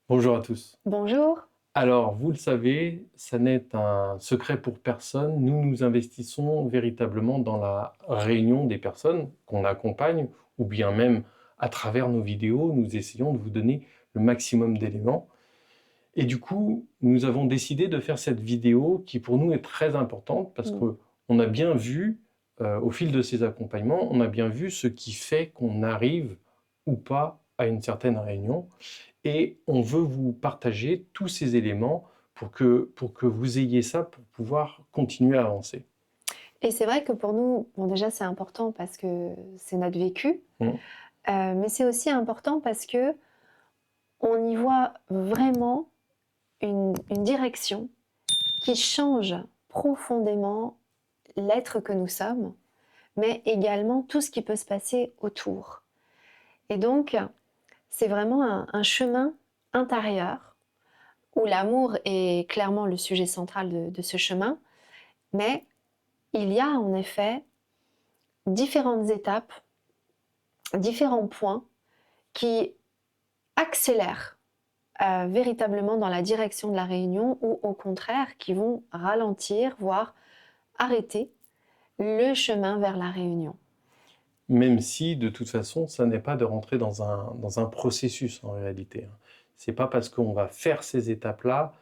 Bonjour à tous. Bonjour. Alors, vous le savez, ça n'est un secret pour personne. Nous nous investissons véritablement dans la réunion des personnes qu'on accompagne, ou bien même à travers nos vidéos, nous essayons de vous donner le maximum d'éléments. Et du coup, nous avons décidé de faire cette vidéo qui pour nous est très importante parce Mmh. qu'on a bien vu, au fil de ces accompagnements, on a bien vu ce qui fait qu'on arrive ou pas à une certaine réunion. Et on veut vous partager tous ces éléments pour que vous ayez ça pour pouvoir continuer à avancer. Et c'est vrai que pour nous, bon déjà c'est important parce que c'est notre vécu, Mmh. mais c'est aussi important parce qu'on y voit vraiment une direction qui change profondément l'être que nous sommes, mais également tout ce qui peut se passer autour. Et donc, c'est vraiment un chemin intérieur où l'amour est clairement le sujet central de ce chemin, mais il y a en effet différentes étapes, différents points qui accélèrent véritablement dans la direction de la réunion ou au contraire qui vont ralentir, voire arrêter le chemin vers la réunion. Même si, de toute façon, ça n'est pas de rentrer dans un processus en réalité, hein. C'est pas parce qu'on va faire ces étapes-là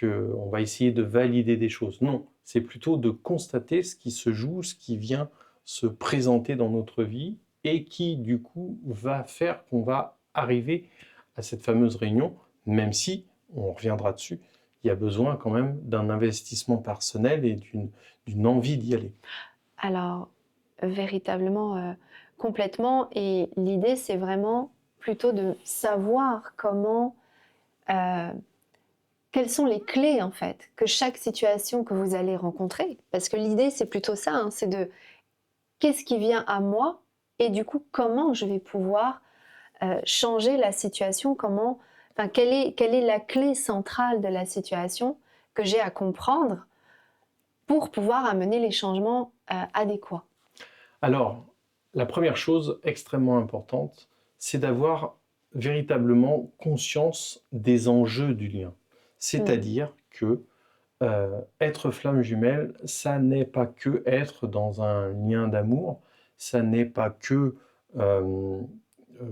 qu'on va essayer de valider des choses. Non, c'est plutôt de constater ce qui se joue, ce qui vient se présenter dans notre vie et qui, du coup, va faire qu'on va arriver à cette fameuse réunion, même si, on reviendra dessus, il y a besoin quand même d'un investissement personnel et d'une envie d'y aller. Alors, véritablement, complètement, et l'idée c'est vraiment plutôt de savoir comment, euh, quelles sont les clés en fait que chaque situation que vous allez rencontrer, parce que l'idée c'est plutôt ça, hein, c'est de qu'est-ce qui vient à moi et du coup comment je vais pouvoir changer la situation, comment, enfin, quelle est la clé centrale de la situation que j'ai à comprendre pour pouvoir amener les changements adéquats. Alors, la première chose extrêmement importante, c'est d'avoir véritablement conscience des enjeux du lien. Mm. C'est-à-dire que être flamme jumelle, ça n'est pas que être dans un lien d'amour, ça n'est pas que euh,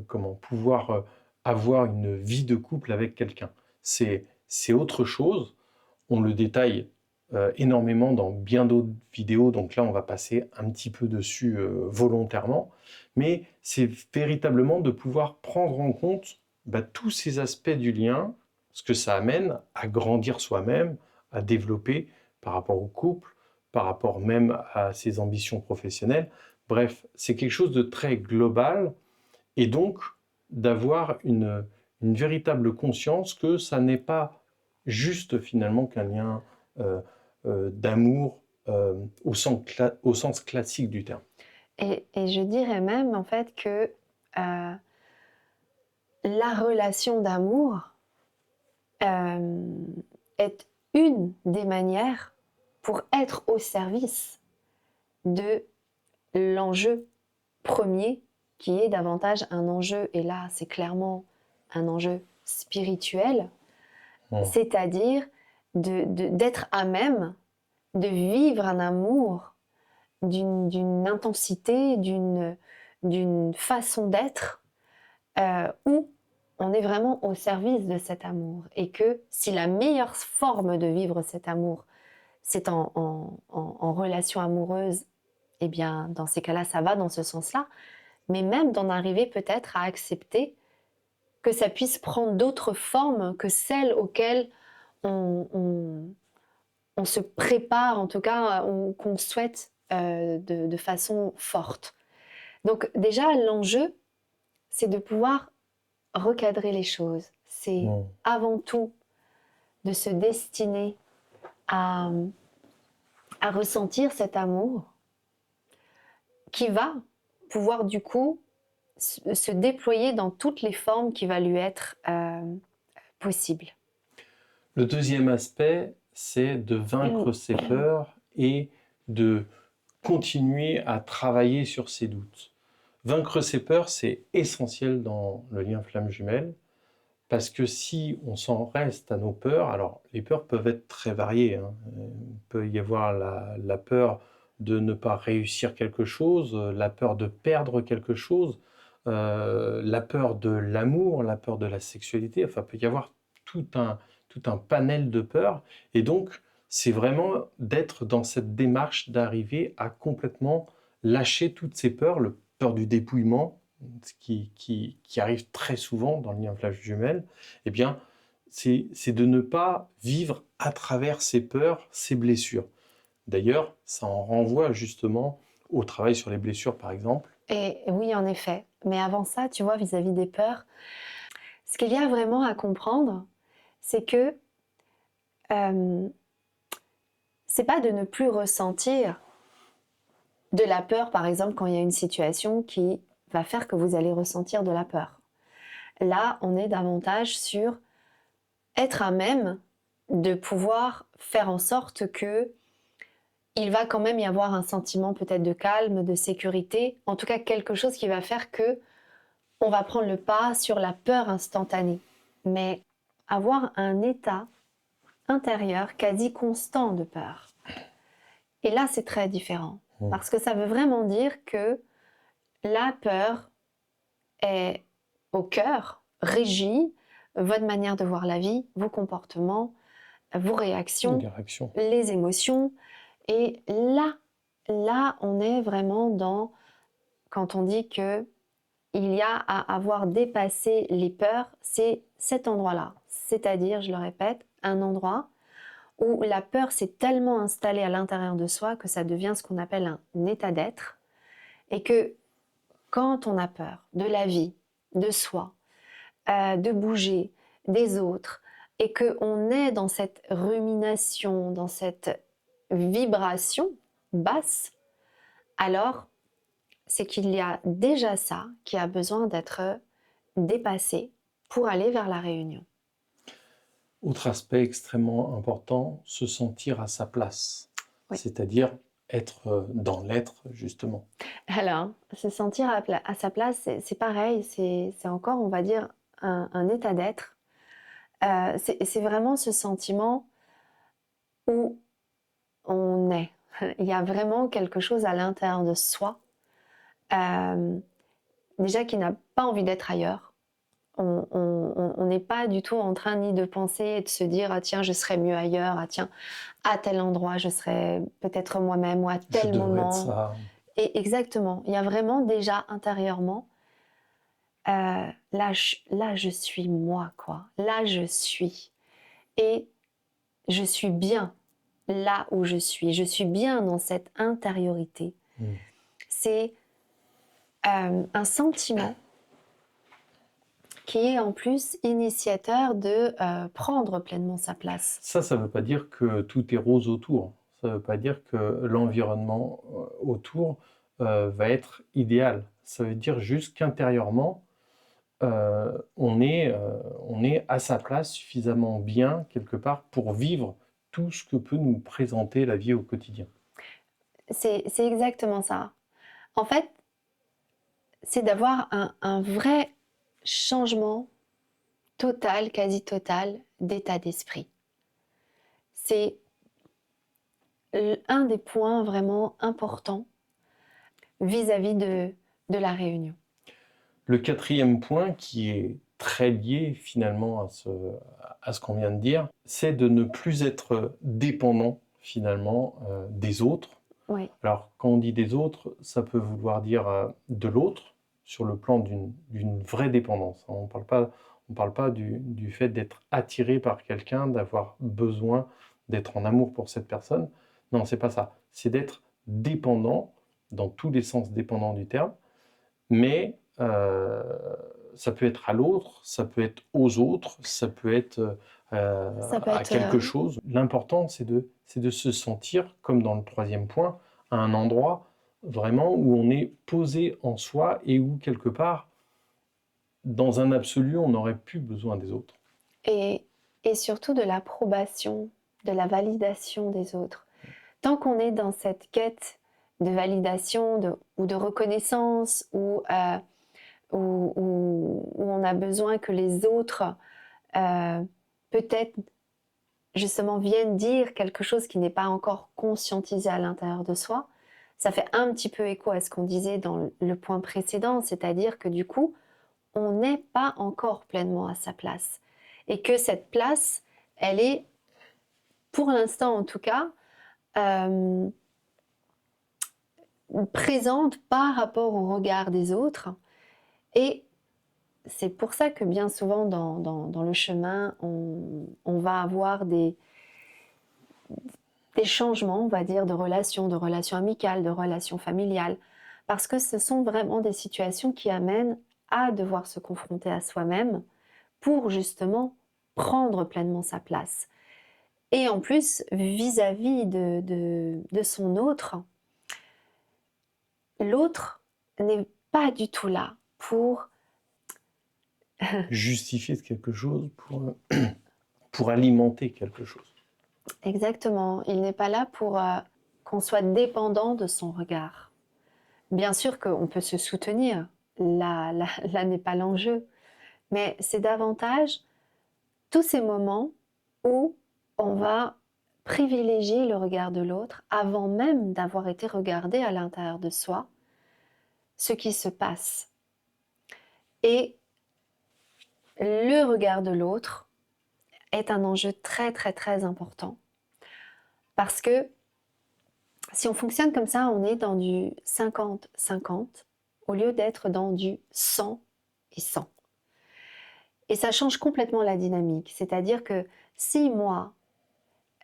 comment pouvoir avoir une vie de couple avec quelqu'un. C'est autre chose. On le détaille énormément dans bien d'autres vidéos, donc là on va passer un petit peu dessus volontairement, mais c'est véritablement de pouvoir prendre en compte tous ces aspects du lien, ce que ça amène à grandir soi-même, à développer par rapport au couple, par rapport même à ses ambitions professionnelles. Bref, c'est quelque chose de très global et donc d'avoir une véritable conscience que ça n'est pas juste finalement qu'un lien euh, d'amour au sens classique du terme. Et je dirais même en fait que euh, la relation d'amour euh, est une des manières pour être au service de l'enjeu premier qui est davantage un enjeu, et là c'est clairement un enjeu spirituel, Mmh. c'est-à-dire d'être à même de vivre un amour d'une intensité, d'une façon d'être où on est vraiment au service de cet amour. Et que si la meilleure forme de vivre cet amour, c'est en relation amoureuse, eh bien, dans ces cas-là, ça va dans ce sens-là. Mais même d'en arriver peut-être à accepter que ça puisse prendre d'autres formes que celles auxquelles on, on, on se prépare, en tout cas, ou qu'on souhaite de façon forte. Donc déjà, l'enjeu, c'est de pouvoir recadrer les choses. C'est Mmh. avant tout de se destiner à, à ressentir cet amour qui va pouvoir du coup se déployer dans toutes les formes qui va lui être possible. Le deuxième aspect, c'est de vaincre ses peurs et de continuer à travailler sur ses doutes. Vaincre ses peurs, c'est essentiel dans le lien flamme jumelle. Parce que si on s'en reste à nos peurs, alors les peurs peuvent être très variées, hein. Il peut y avoir la peur de ne pas réussir quelque chose, la peur de perdre quelque chose, la peur de l'amour, la peur de la sexualité. Enfin, il peut y avoir tout un, tout un panel de peurs. Et donc, c'est vraiment d'être dans cette démarche d'arriver à complètement lâcher toutes ces peurs, le peur du dépouillement, ce qui arrive très souvent dans le lien flash jumelle, eh bien, c'est de ne pas vivre à travers ces peurs, ces blessures. D'ailleurs, ça en renvoie justement au travail sur les blessures, par exemple. Et oui, en effet. Mais avant ça, tu vois, vis-à-vis des peurs, ce qu'il y a vraiment à comprendre, c'est que c'est pas de ne plus ressentir de la peur, par exemple, quand il y a une situation qui va faire que vous allez ressentir de la peur. Là, on est davantage sur être à même de pouvoir faire en sorte que il va quand même y avoir un sentiment peut-être de calme, de sécurité, en tout cas quelque chose qui va faire que on va prendre le pas sur la peur instantanée. Mais avoir un état intérieur quasi constant de peur. Et là, c'est très différent. Parce que ça veut vraiment dire que la peur est au cœur, régit votre manière de voir la vie, vos comportements, vos réactions, Les réactions. les émotions. Et là, on est vraiment dans, quand on dit que il y a à avoir dépassé les peurs, c'est cet endroit-là. C'est-à-dire, je le répète, un endroit où la peur s'est tellement installée à l'intérieur de soi que ça devient ce qu'on appelle un état d'être. Et que quand on a peur de la vie, de soi, de bouger, des autres, et qu'on est dans cette rumination, dans cette vibration basse, alors c'est qu'il y a déjà ça qui a besoin d'être dépassé pour aller vers la réunion. Autre aspect extrêmement important, se sentir à sa place. Oui. C'est-à-dire être dans l'être, justement. Alors, se sentir à sa place, c'est pareil, c'est encore, on va dire, un état d'être. C'est vraiment ce sentiment où on est. Il y a vraiment quelque chose à l'intérieur de soi, déjà qui n'a pas envie d'être ailleurs. On n'est pas du tout en train ni de penser et de se dire ah tiens je serais mieux ailleurs, ah tiens à tel endroit je serais peut-être moi-même ou à Je tel devrais être moment. ça. Et exactement, il y a vraiment déjà intérieurement là je suis moi quoi, là je suis et je suis bien là où je suis bien dans cette intériorité. C'est un sentiment qui est en plus initiateur de prendre pleinement sa place. Ça ne veut pas dire que tout est rose autour. Ça ne veut pas dire que l'environnement autour va être idéal. Ça veut dire juste qu'intérieurement, on est à sa place suffisamment bien quelque part pour vivre tout ce que peut nous présenter la vie au quotidien. C'est exactement ça. En fait, c'est d'avoir un vrai changement total, quasi total, d'état d'esprit. C'est un des points vraiment importants vis-à-vis de la réunion. Le quatrième point, qui est très lié finalement à ce qu'on vient de dire, c'est de ne plus être dépendant finalement des autres. Oui. Alors quand on dit des autres, ça peut vouloir dire de l'autre sur le plan d'une vraie dépendance. On parle pas du fait d'être attiré par quelqu'un, d'avoir besoin d'être en amour pour cette personne. Non, c'est pas ça. C'est d'être dépendant, dans tous les sens dépendant du terme, mais ça peut être à l'autre, ça peut être aux autres, ça peut être Ça peut à être quelque chose. L'important, c'est de se sentir, comme dans le troisième point, à un endroit vraiment où on est posé en soi et où, quelque part, dans un absolu, on n'aurait plus besoin des autres. et surtout de l'approbation, de la validation des autres. Tant qu'on est dans cette quête de validation ou de reconnaissance où on a besoin que les autres peut-être justement viennent dire quelque chose qui n'est pas encore conscientisé à l'intérieur de soi. Ça fait un petit peu écho à ce qu'on disait dans le point précédent, c'est-à-dire que du coup, on n'est pas encore pleinement à sa place. Et que cette place, elle est, pour l'instant en tout cas, présente par rapport au regard des autres. Et c'est pour ça que bien souvent dans le chemin, on va avoir des changements, on va dire, de relations amicales, de relations familiales, parce que ce sont vraiment des situations qui amènent à devoir se confronter à soi-même pour justement prendre pleinement sa place. Et en plus, vis-à-vis de son autre, l'autre n'est pas du tout là pour... Justifier de quelque chose pour alimenter quelque chose. Exactement, il n'est pas là pour qu'on soit dépendant de son regard. Bien sûr qu'on peut se soutenir, là n'est pas l'enjeu, mais c'est davantage tous ces moments où on va privilégier le regard de l'autre avant même d'avoir été regardé à l'intérieur de soi, ce qui se passe. Et le regard de l'autre est un enjeu très très très important parce que si on fonctionne comme ça, on est dans du 50-50 au lieu d'être dans du 100 et 100. Et ça change complètement la dynamique. C'est-à-dire que si moi,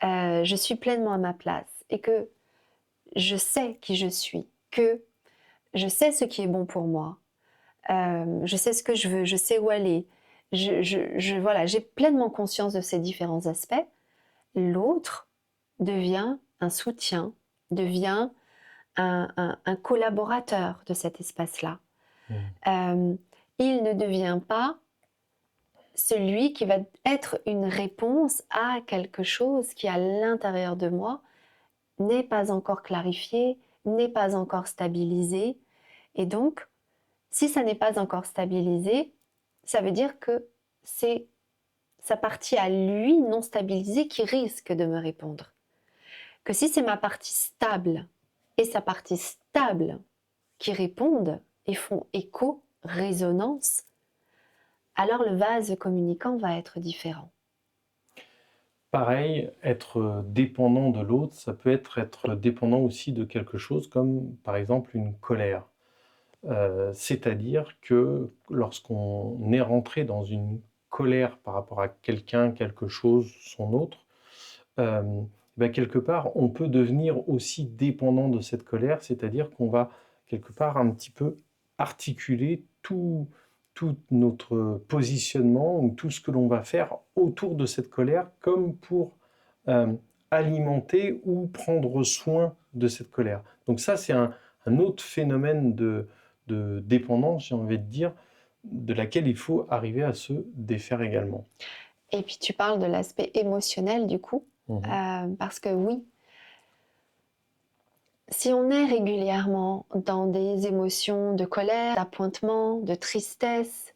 je suis pleinement à ma place et que je sais qui je suis, que je sais ce qui est bon pour moi, je sais ce que je veux, je sais où aller, voilà, j'ai pleinement conscience de ces différents aspects, l'autre devient un soutien, devient un collaborateur de cet espace-là. Il ne devient pas celui qui va être une réponse à quelque chose qui, à l'intérieur de moi, n'est pas encore clarifié, n'est pas encore stabilisé. Et donc, si ça n'est pas encore stabilisé, ça veut dire que c'est sa partie à lui non stabilisée qui risque de me répondre. Que si c'est ma partie stable et sa partie stable qui répondent et font écho, résonance, alors le vase communicant va être différent. Pareil, être dépendant de l'autre, ça peut être dépendant aussi de quelque chose comme par exemple une colère. C'est-à-dire que lorsqu'on est rentré dans une colère par rapport à quelqu'un, quelque chose, son autre, quelque part, on peut devenir aussi dépendant de cette colère, c'est-à-dire qu'on va quelque part un petit peu articuler tout notre positionnement ou tout ce que l'on va faire autour de cette colère comme pour alimenter ou prendre soin de cette colère. Donc ça, c'est un autre phénomène de dépendance, j'ai envie de dire, de laquelle il faut arriver à se défaire également. Et puis tu parles de l'aspect émotionnel du coup, parce que oui, si on est régulièrement dans des émotions de colère, d'appointement, de tristesse,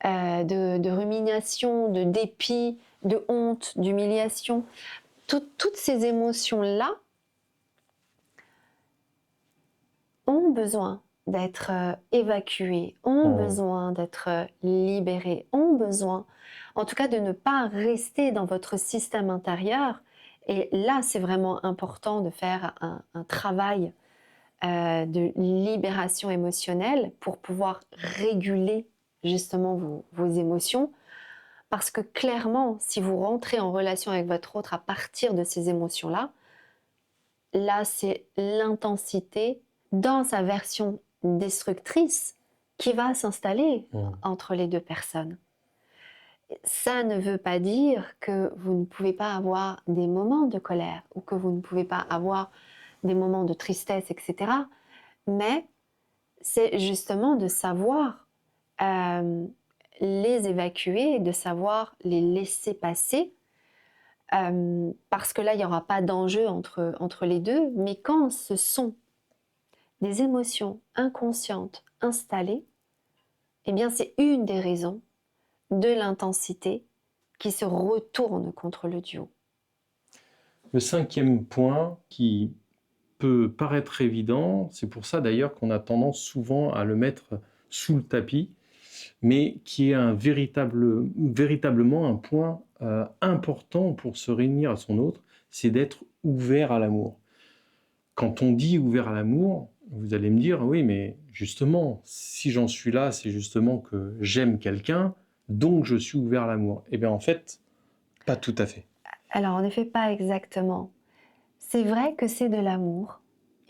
de rumination, de dépit, de honte, d'humiliation, toutes ces émotions-là ont besoin d'être évacuées, ont besoin d'être libérées, ont besoin, en tout cas, de ne pas rester dans votre système intérieur. Et là, c'est vraiment important de faire un travail de libération émotionnelle pour pouvoir réguler justement vos émotions. Parce que clairement, si vous rentrez en relation avec votre autre à partir de ces émotions-là, là, c'est l'intensité dans sa version destructrice qui va s'installer entre les deux personnes. Ça ne veut pas dire que vous ne pouvez pas avoir des moments de colère ou que vous ne pouvez pas avoir des moments de tristesse, etc. Mais c'est justement de savoir les évacuer, de savoir les laisser passer, parce que là, il n'y aura pas d'enjeu entre les deux. Mais quand ce sont des émotions inconscientes installées, eh bien c'est une des raisons de l'intensité qui se retourne contre le duo. Le cinquième point qui peut paraître évident, c'est pour ça d'ailleurs qu'on a tendance souvent à le mettre sous le tapis, mais qui est véritablement un point important pour se réunir à son autre, c'est d'être ouvert à l'amour. Quand on dit ouvert à l'amour, vous allez me dire, oui, mais justement, si j'en suis là, c'est justement que j'aime quelqu'un, donc je suis ouvert à l'amour. Eh bien, en fait, pas tout à fait. Alors, en effet, pas exactement. C'est vrai que c'est de l'amour.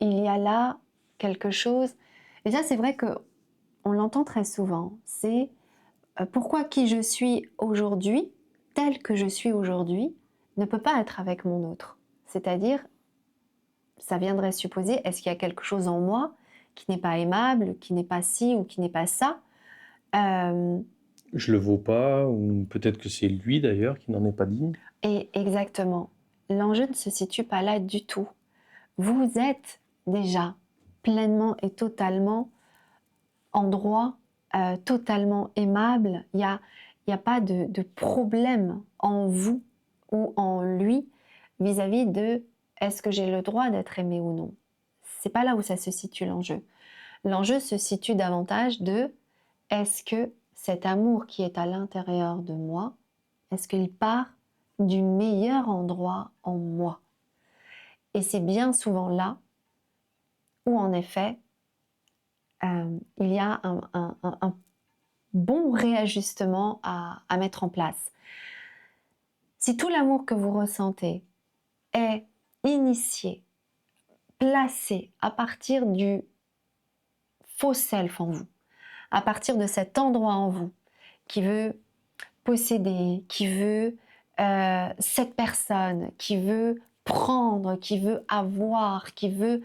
Il y a là quelque chose. Et ça, c'est vrai que on l'entend très souvent. C'est pourquoi qui je suis aujourd'hui, tel que je suis aujourd'hui, ne peut pas être avec mon autre. C'est-à-dire, ça viendrait supposer, est-ce qu'il y a quelque chose en moi qui n'est pas aimable, qui n'est pas ci ou qui n'est pas ça. Je le vaux pas, ou peut-être que c'est lui d'ailleurs qui n'en est pas digne. Et exactement, l'enjeu ne se situe pas là du tout. Vous êtes déjà pleinement et totalement en droit, totalement aimable. Il y a pas de problème en vous ou en lui vis-à-vis de est-ce que j'ai le droit d'être aimé ou non. C'est pas là où ça se situe l'enjeu. L'enjeu se situe davantage de est-ce que cet amour qui est à l'intérieur de moi, est-ce qu'il part du meilleur endroit en moi? Et c'est bien souvent là où en effet il y a un bon réajustement à mettre en place. Si tout l'amour que vous ressentez est initié, placé à partir du faux self en vous, à partir de cet endroit en vous qui veut posséder, qui veut cette personne, qui veut prendre, qui veut avoir, qui veut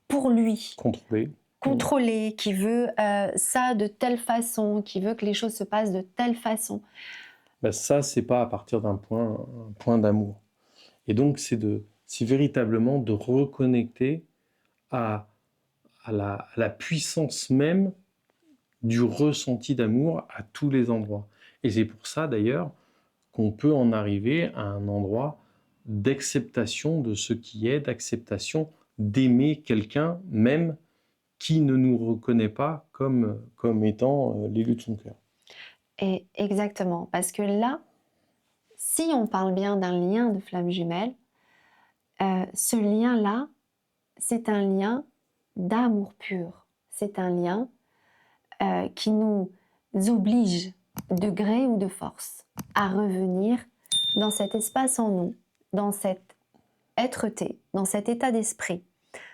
pour lui Contrôler. contrôler, qui veut ça de telle façon, qui veut que les choses se passent de telle façon. Ben ça, c'est pas à partir d'un point d'amour. Et donc, c'est véritablement de reconnecter à, à la puissance même du ressenti d'amour à tous les endroits. Et c'est pour ça d'ailleurs qu'on peut en arriver à un endroit d'acceptation de ce qui est, d'acceptation d'aimer quelqu'un même qui ne nous reconnaît pas comme étant l'élu de son cœur. Et exactement, parce que là, si on parle bien d'un lien de flamme jumelle, ce lien-là, c'est un lien d'amour pur. C'est un lien qui nous oblige, de gré ou de force, à revenir dans cet espace en nous, dans cette être-té, dans cet état d'esprit,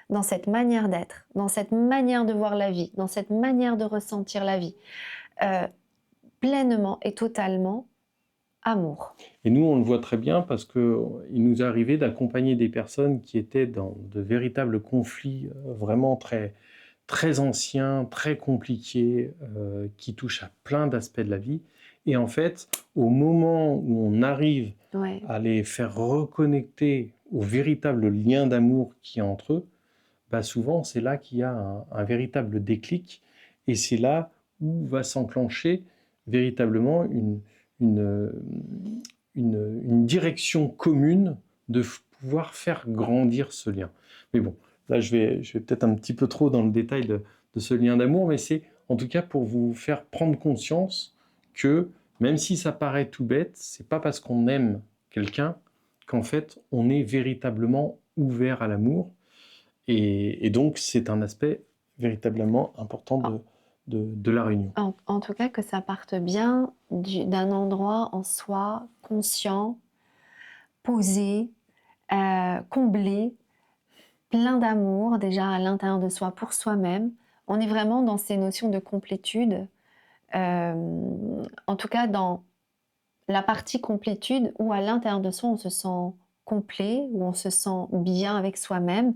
dans cette manière d'être, dans cette manière de voir la vie, dans cette manière de ressentir la vie, pleinement et totalement amour. Et nous, on le voit très bien parce qu'il nous est arrivé d'accompagner des personnes qui étaient dans de véritables conflits vraiment très, très anciens, très compliqués, qui touchent à plein d'aspects de la vie. Et en fait, au moment où on arrive Ouais. à les faire reconnecter au véritable lien d'amour qu'il y a entre eux, bah souvent c'est là qu'il y a un véritable déclic et c'est là où va s'enclencher véritablement une, une direction commune de pouvoir faire grandir ce lien. Mais bon, là je vais peut-être un petit peu trop dans le détail de ce lien d'amour, mais c'est en tout cas pour vous faire prendre conscience que même si ça paraît tout bête, c'est pas parce qu'on aime quelqu'un qu'en fait on est véritablement ouvert à l'amour. Et donc, c'est un aspect véritablement important de la réunion. En tout cas, que ça parte bien d'un endroit en soi, conscient, posé, comblé, plein d'amour déjà à l'intérieur de soi pour soi-même. On est vraiment dans ces notions de complétude, en tout cas dans la partie complétude où à l'intérieur de soi on se sent complet, où on se sent bien avec soi-même,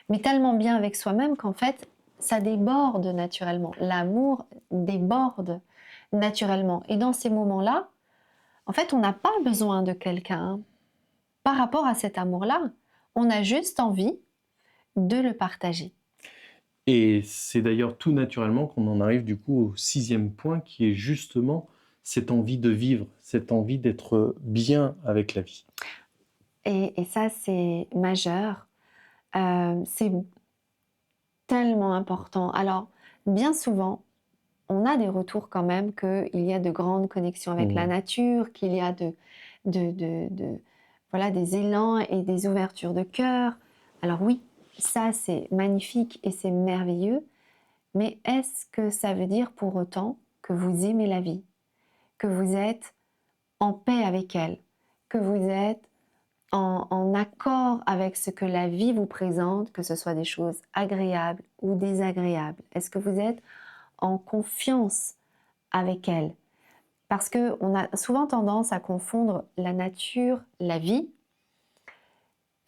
mais tellement bien avec soi-même qu'en fait ça déborde naturellement. L'amour déborde naturellement. Et dans ces moments-là, en fait, on n'a pas besoin de quelqu'un par rapport à cet amour-là. On a juste envie de le partager. Et c'est d'ailleurs tout naturellement qu'on en arrive du coup au sixième point qui est justement cette envie de vivre, cette envie d'être bien avec la vie. Et ça, c'est majeur. C'est tellement important. Alors, bien souvent, on a des retours quand même qu'il y a de grandes connexions avec la Mmh. nature, qu'il y a voilà, des élans et des ouvertures de cœur. Alors oui, ça c'est magnifique et c'est merveilleux, mais est-ce que ça veut dire pour autant que vous aimez la vie, que vous êtes en paix avec elle, que vous êtes en accord avec ce que la vie vous présente, que ce soit des choses agréables ou désagréables? Est-ce que vous êtes en confiance avec elle? Parce qu'on a souvent tendance à confondre la nature, la vie.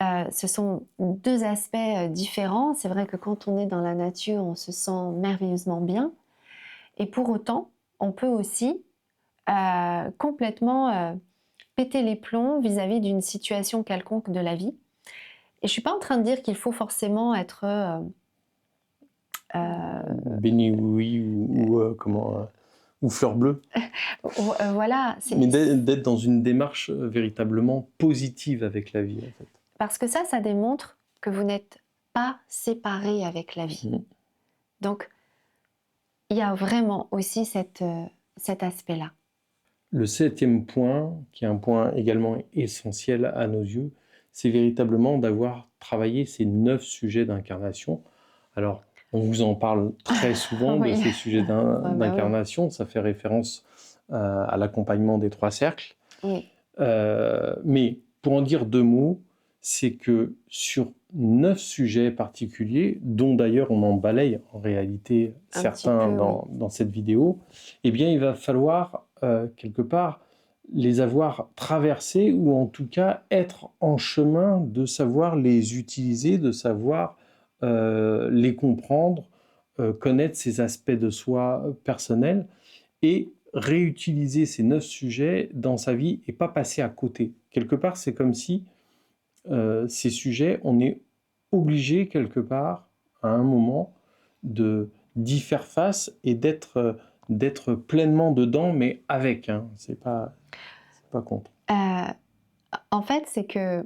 Ce sont deux aspects différents. C'est vrai que quand on est dans la nature, on se sent merveilleusement bien. Et pour autant, on peut aussi complètement péter les plombs vis-à-vis d'une situation quelconque de la vie. Et je ne suis pas en train de dire qu'il faut forcément être Béni oui ou fleur bleue. voilà, Mais d'être dans une démarche véritablement positive avec la vie, en fait. parce que ça démontre que vous n'êtes pas séparé avec la vie. Mmh. Donc, il y a vraiment aussi cet aspect-là. Le 7e point, qui est un point également essentiel à nos yeux, c'est véritablement d'avoir travaillé ces 9 sujets d'incarnation. Alors, on vous en parle très souvent de Oui. ces sujets Ah bah oui. d'incarnation, ça fait référence à l'accompagnement des 3 cercles. Oui. Mais pour en dire 2 mots, c'est que sur 9 sujets particuliers, dont d'ailleurs on en balaye en réalité Un certains petit peu, oui. dans cette vidéo, eh bien il va falloir quelque part les avoir traversés ou en tout cas être en chemin de savoir les utiliser, de savoir les comprendre, connaître ces aspects de soi personnels et réutiliser ces 9 sujets dans sa vie et pas passer à côté. Quelque part, c'est comme si ces sujets, on est obligé quelque part, à un moment, d'y faire face et d'être pleinement dedans, mais avec, hein. C'est pas contre. En fait, c'est que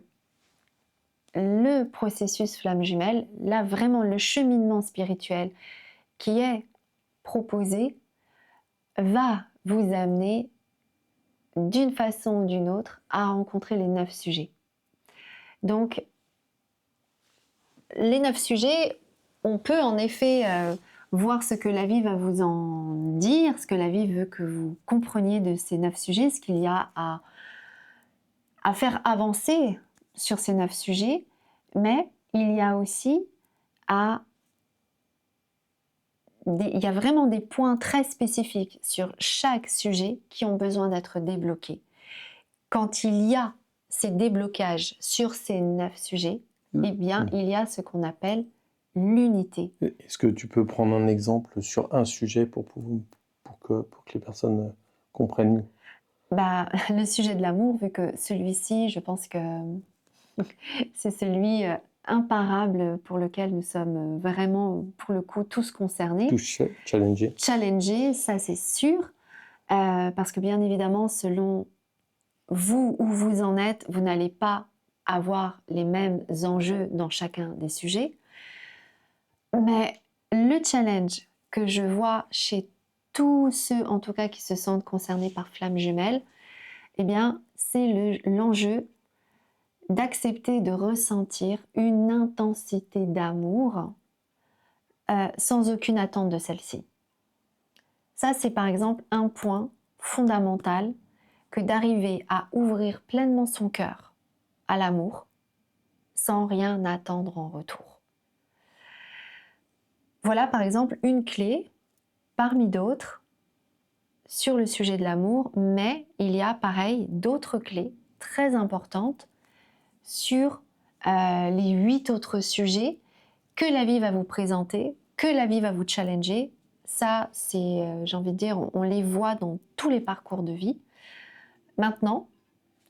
le processus flamme jumelle, là vraiment le cheminement spirituel qui est proposé, va vous amener d'une façon ou d'une autre à rencontrer les 9 sujets. Donc, les 9 sujets, on peut en effet voir ce que la vie va vous en dire, ce que la vie veut que vous compreniez de ces 9 sujets, ce qu'il y a à faire avancer sur ces 9 sujets, mais il y a aussi il y a vraiment des points très spécifiques sur chaque sujet qui ont besoin d'être débloqués. Quand il y a ces déblocages sur ces 9 sujets, eh bien, il y a ce qu'on appelle l'unité. Est-ce que tu peux prendre un exemple sur un sujet pour que les personnes comprennent mieux? Bah, le sujet de l'amour, vu que celui-ci, je pense que c'est celui imparable pour lequel nous sommes vraiment, pour le coup, tous concernés. Tous challengés. Challengés, ça c'est sûr, parce que bien évidemment, selon vous où vous en êtes, vous n'allez pas avoir les mêmes enjeux dans chacun des sujets. Mais le challenge que je vois chez tous ceux, en tout cas, qui se sentent concernés par flamme jumelle, eh bien, c'est l'enjeu d'accepter de ressentir une intensité d'amour sans aucune attente de celle-ci. Ça, c'est par exemple un point fondamental que d'arriver à ouvrir pleinement son cœur à l'amour sans rien attendre en retour. Voilà par exemple une clé parmi d'autres sur le sujet de l'amour, mais il y a pareil d'autres clés très importantes sur les 8 autres sujets que la vie va vous présenter, que la vie va vous challenger. Ça, c'est, j'ai envie de dire, on les voit dans tous les parcours de vie. Maintenant,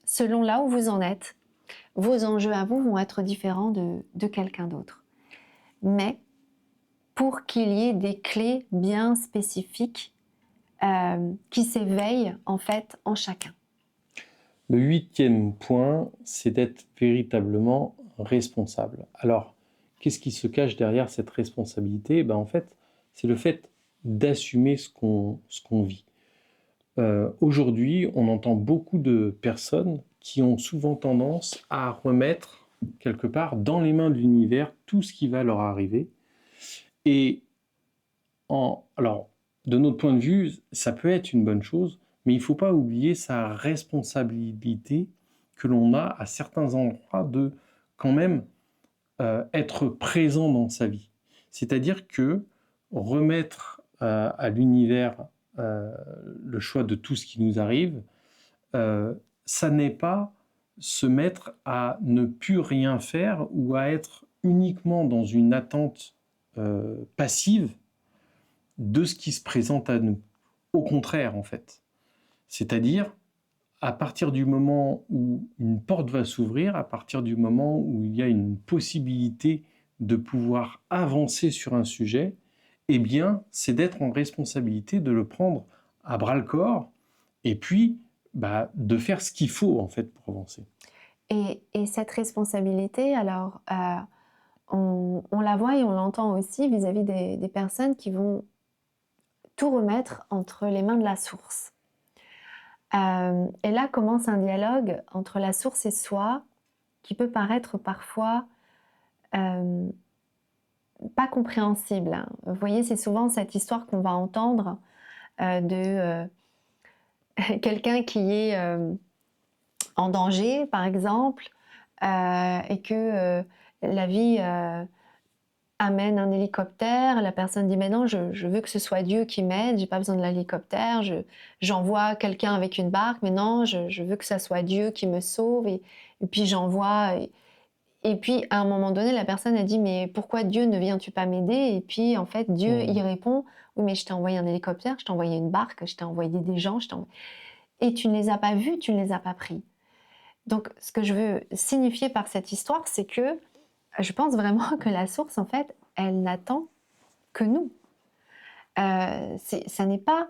selon là où vous en êtes, vos enjeux à vous vont être différents de quelqu'un d'autre. Mais pour qu'il y ait des clés bien spécifiques qui s'éveille en fait en chacun. Le 8e point, c'est d'être véritablement responsable. Alors, qu'est-ce qui se cache derrière cette responsabilité? En fait, c'est le fait d'assumer ce qu'on vit. Aujourd'hui, on entend beaucoup de personnes qui ont souvent tendance à remettre quelque part dans les mains de l'univers tout ce qui va leur arriver. Et alors, de notre point de vue, ça peut être une bonne chose, mais il ne faut pas oublier sa responsabilité que l'on a à certains endroits de quand même être présent dans sa vie. C'est-à-dire que remettre à l'univers le choix de tout ce qui nous arrive, ça n'est pas se mettre à ne plus rien faire ou à être uniquement dans une attente passive de ce qui se présente à nous. Au contraire, en fait. C'est-à-dire, à partir du moment où une porte va s'ouvrir, à partir du moment où il y a une possibilité de pouvoir avancer sur un sujet, eh bien, c'est d'être en responsabilité de le prendre à bras-le-corps et puis de faire ce qu'il faut, en fait, pour avancer. Et cette responsabilité, alors, on la voit et on l'entend aussi vis-à-vis des personnes qui vont tout remettre entre les mains de la source. Et là commence un dialogue entre la source et soi qui peut paraître parfois pas compréhensible, hein. Vous voyez, c'est souvent cette histoire qu'on va entendre de quelqu'un qui est en danger, par exemple, et que la vie amène un hélicoptère. La personne dit: mais non, je veux que ce soit Dieu qui m'aide, j'ai pas besoin de l'hélicoptère, j'envoie quelqu'un avec une barque, mais non, je veux que ça soit Dieu qui me sauve, et puis j'envoie. Et puis à un moment donné, la personne a dit: mais pourquoi Dieu ne viens-tu pas m'aider? Et puis en fait, Dieu il répond: oui, mais je t'ai envoyé un hélicoptère, je t'ai envoyé une barque, je t'ai envoyé des gens, et tu ne les as pas vus, tu ne les as pas pris. Donc ce que je veux signifier par cette histoire, c'est que je pense vraiment que la source, en fait, elle n'attend que nous. Ça n'est pas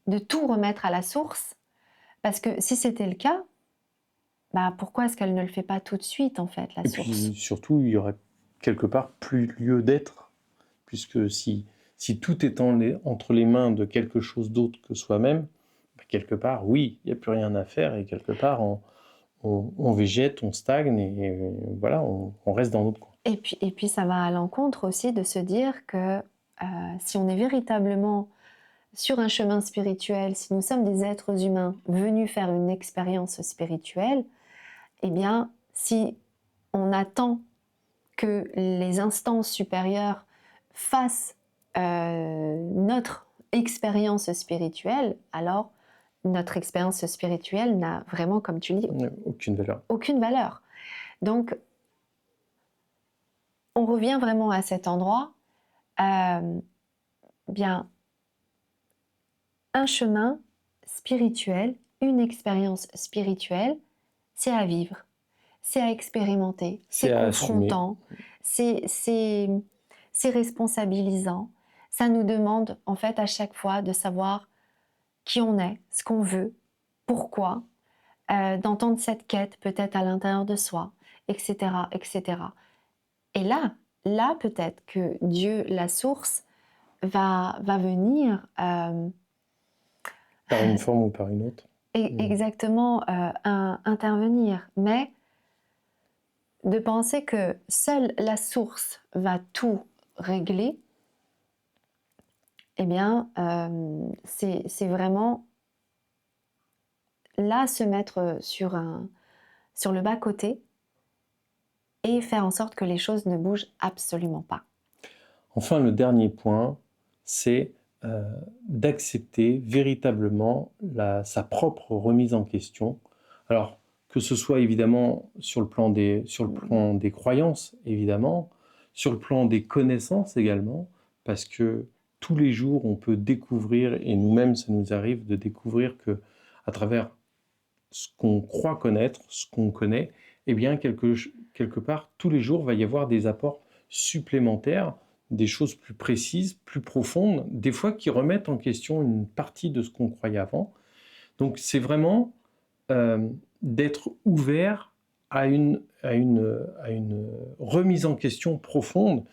de tout remettre à la source, parce que si c'était le cas, pourquoi est-ce qu'elle ne le fait pas tout de suite, en fait, la Et source? puis surtout, il y aurait quelque part plus lieu d'être, puisque si tout est entre les mains de quelque chose d'autre que soi-même, quelque part, oui, il n'y a plus rien à faire, et quelque part, on végète, on stagne, et voilà, on reste dans notre coin. Et puis ça va à l'encontre aussi de se dire que si on est véritablement sur un chemin spirituel, si nous sommes des êtres humains venus faire une expérience spirituelle, eh bien, si on attend que les instances supérieures fassent notre expérience spirituelle, alors notre expérience spirituelle n'a vraiment, comme tu dis, Aucune valeur. aucune valeur. Donc, on revient vraiment à cet endroit. Bien, un chemin spirituel, une expérience spirituelle, c'est à vivre, c'est à expérimenter, c'est à assumer. confrontant, c'est responsabilisant. Ça nous demande en fait à chaque fois de savoir qui on est, ce qu'on veut, pourquoi, d'entendre cette quête peut-être à l'intérieur de soi, etc., etc. Et là peut-être que Dieu, la source, va venir par une forme ou par une autre. Exactement intervenir, mais de penser que seule la source va tout régler, eh bien, c'est vraiment là se mettre sur le bas-côté et faire en sorte que les choses ne bougent absolument pas. Enfin, le dernier point, c'est d'accepter véritablement sa propre remise en question. Alors, que ce soit évidemment sur le plan des croyances, évidemment, sur le plan des connaissances également, parce que tous les jours, on peut découvrir, et nous-mêmes, ça nous arrive de découvrir que à travers ce qu'on croit connaître, ce qu'on connaît, eh bien, quelque part, tous les jours, va y avoir des apports supplémentaires des choses plus précises, plus profondes, des fois qui remettent en question une partie de ce qu'on croyait avant. Donc c'est vraiment d'être ouvert à une remise en question profonde,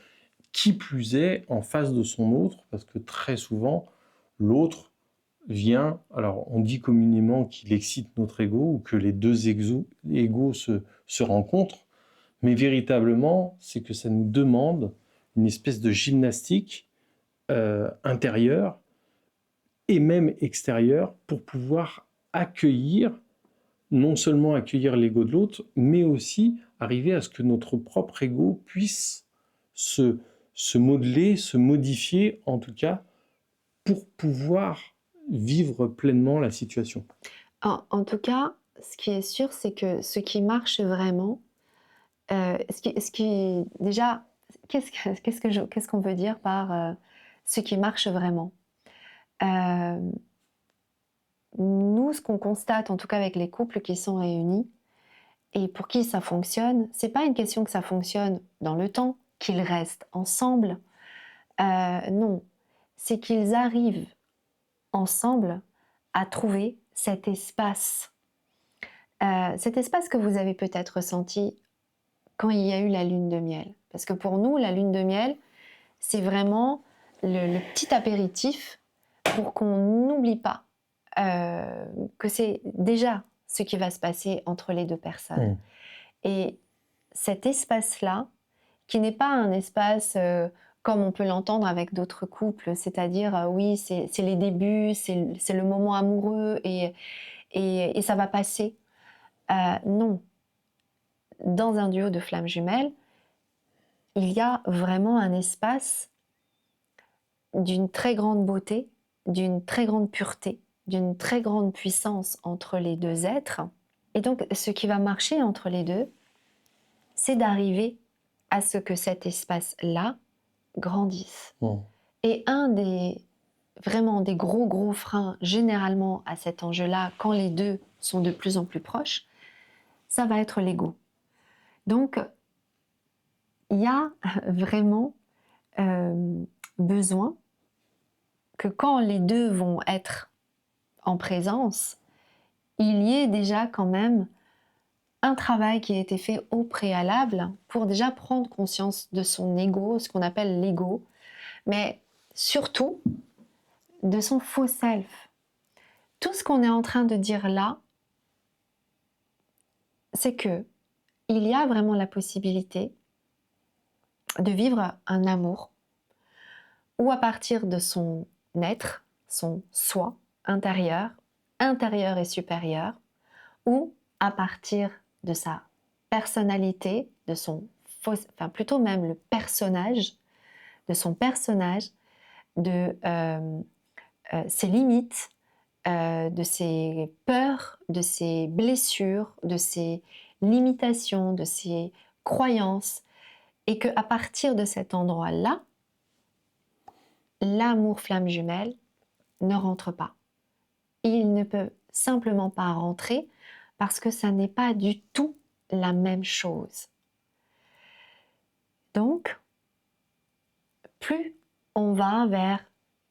qui plus est en face de son autre, parce que très souvent, l'autre vient, alors on dit communément qu'il excite notre ego, ou que les deux égos se rencontrent, mais véritablement, c'est que ça nous demande une espèce de gymnastique intérieure et même extérieure pour pouvoir accueillir, non seulement accueillir l'ego de l'autre, mais aussi arriver à ce que notre propre ego puisse se, se modeler, se modifier, en tout cas, pour pouvoir vivre pleinement la situation. En tout cas, ce qui est sûr, c'est que ce qui marche vraiment, déjà, qu'est-ce qu'on veut dire par ce qui marche vraiment? Euh, Nous, ce qu'on constate, en tout cas avec les couples qui sont réunis, et pour qui ça fonctionne, c'est pas une question que ça fonctionne dans le temps, qu'ils restent ensemble. Non, c'est qu'ils arrivent ensemble à trouver cet espace. Cet espace que vous avez peut-être ressenti quand il y a eu la lune de miel. Parce que pour nous, la lune de miel, c'est vraiment le petit apéritif pour qu'on n'oublie pas que c'est déjà ce qui va se passer entre les deux personnes. Et cet espace-là, qui n'est pas un espace comme on peut l'entendre avec d'autres couples, c'est-à-dire oui, c'est les débuts, c'est le moment amoureux et ça va passer. Non, dans un duo de flammes jumelles, il y a vraiment un espace d'une très grande beauté, d'une très grande pureté, d'une très grande puissance entre les deux êtres. Et donc, ce qui va marcher entre les deux, c'est d'arriver à ce que cet espace-là grandisse. Et vraiment des gros freins généralement à cet enjeu-là, quand les deux sont de plus en plus proches, ça va être l'ego. Donc, il y a vraiment besoin que quand les deux vont être en présence, il y ait déjà quand même un travail qui a été fait au préalable pour déjà prendre conscience de son ego, ce qu'on appelle l'ego, mais surtout de son faux self. Tout ce qu'on est en train de dire là, c'est que il y a vraiment la possibilité de vivre un amour où à partir de son être, son soi intérieur et supérieur, ou à partir de sa personnalité, de son enfin plutôt même le personnage, de son personnage, de ses limites, de ses peurs, de ses blessures, de ses limitations, de ses croyances, et qu'à partir de cet endroit-là, l'amour flamme jumelle ne rentre pas. Il ne peut simplement pas rentrer parce que ça n'est pas du tout la même chose. Donc, plus on va vers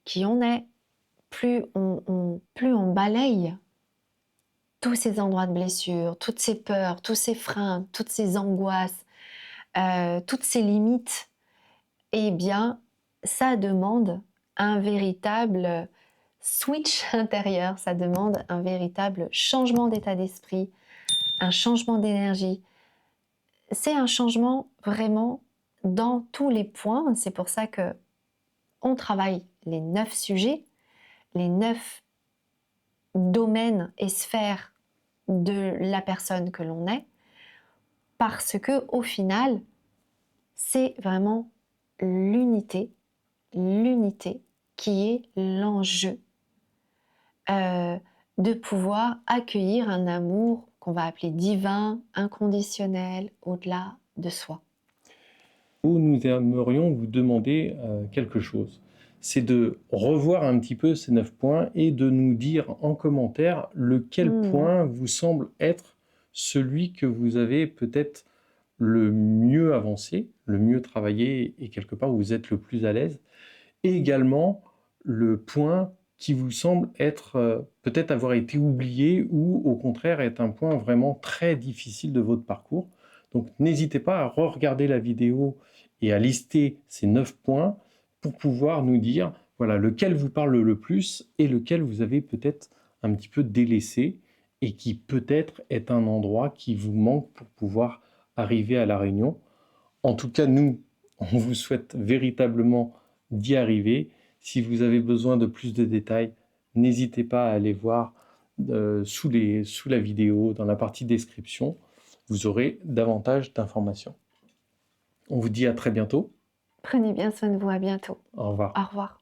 qui on est, plus on balaye tous ces endroits de blessure, toutes ces peurs, tous ces freins, toutes ces angoisses, toutes ces limites, eh bien, ça demande un véritable switch intérieur, ça demande un véritable changement d'état d'esprit, un changement d'énergie. C'est un changement vraiment dans tous les points. C'est pour ça que on travaille les 9 sujets, les 9 domaines et sphères de la personne que l'on est, parce que au final, c'est vraiment l'unité qui est l'enjeu de pouvoir accueillir un amour qu'on va appeler divin, inconditionnel, au-delà de soi. Nous aimerions vous demander quelque chose. C'est de revoir un petit peu ces 9 points et de nous dire en commentaire lequel point vous semble être celui que vous avez peut-être le mieux avancé, le mieux travaillé et quelque part où vous êtes le plus à l'aise. Et également le point qui vous semble être peut-être avoir été oublié ou au contraire être un point vraiment très difficile de votre parcours. Donc n'hésitez pas à re-regarder la vidéo et à lister ces 9 points pour pouvoir nous dire voilà, lequel vous parle le plus et lequel vous avez peut-être un petit peu délaissé et qui peut-être est un endroit qui vous manque pour pouvoir arriver à la réunion. En tout cas, nous, on vous souhaite véritablement d'y arriver. Si vous avez besoin de plus de détails, n'hésitez pas à aller voir sous la vidéo, dans la partie description. Vous aurez davantage d'informations. On vous dit à très bientôt. Prenez bien soin de vous, à bientôt. Au revoir. Au revoir.